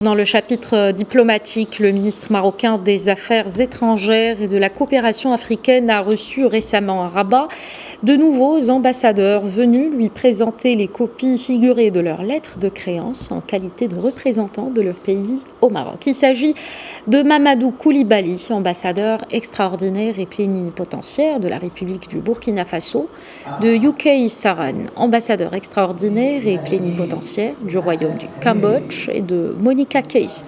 Dans le chapitre diplomatique, le ministre marocain des Affaires étrangères et de la coopération africaine a reçu récemment à Rabat de nouveaux ambassadeurs venus lui présenter les copies figurées de leurs lettres de créance en qualité de représentants de leur pays au Maroc. Il s'agit de Mamadou Koulibaly, ambassadeur extraordinaire et plénipotentiaire de la République du Burkina Faso, de Yukei Saran, ambassadeur extraordinaire et plénipotentiaire du Royaume du Cambodge, et de Monica Case,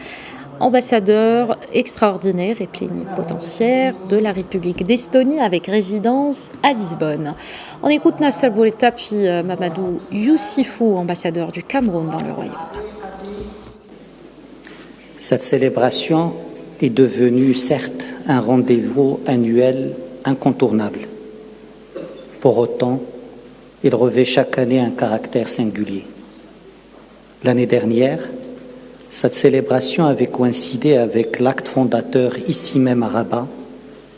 ambassadeur extraordinaire et plénipotentiaire de la République d'Estonie avec résidence à Lisbonne. On écoute Nasser Bourita puis Mamadou Youssifou, ambassadeur du Cameroun dans le Royaume. Cette célébration est devenue certes un rendez-vous annuel incontournable. Pour autant, il revêt chaque année un caractère singulier. L'année dernière, cette célébration avait coïncidé avec l'acte fondateur ici même à Rabat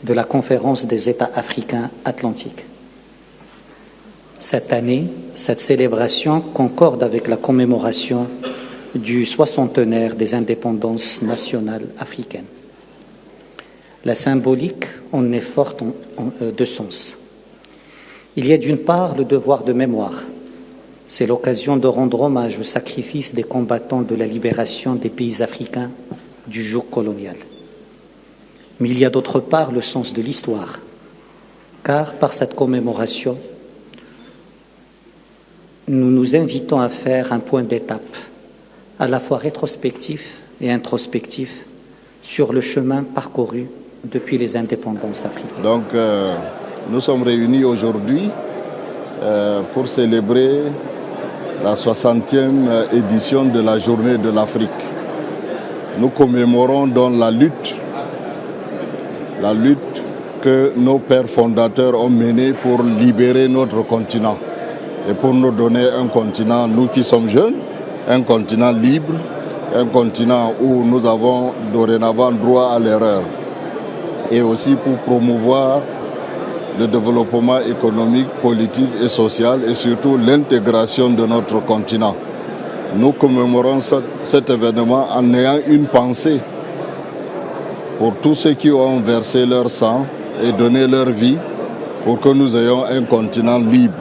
de la Conférence des États africains atlantiques. Cette année, cette célébration concorde avec la commémoration du soixantenaire des indépendances nationales africaines. La symbolique en est forte en deux sens. Il y a d'une part le devoir de mémoire. C'est l'occasion de rendre hommage au sacrifice des combattants de la libération des pays africains du joug colonial. Mais il y a d'autre part le sens de l'histoire, car par cette commémoration, nous nous invitons à faire un point d'étape, à la fois rétrospectif et introspectif, sur le chemin parcouru depuis les indépendances africaines. Donc, nous sommes réunis aujourd'hui pour célébrer la 60e édition de la Journée de l'Afrique. Nous commémorons donc la lutte que nos pères fondateurs ont menée pour libérer notre continent et pour nous donner un continent, nous qui sommes jeunes, un continent libre, un continent où nous avons dorénavant droit à l'erreur, et aussi pour promouvoir le développement économique, politique et social, et surtout l'intégration de notre continent. Nous commémorons cet événement en ayant une pensée pour tous ceux qui ont versé leur sang et donné leur vie pour que nous ayons un continent libre.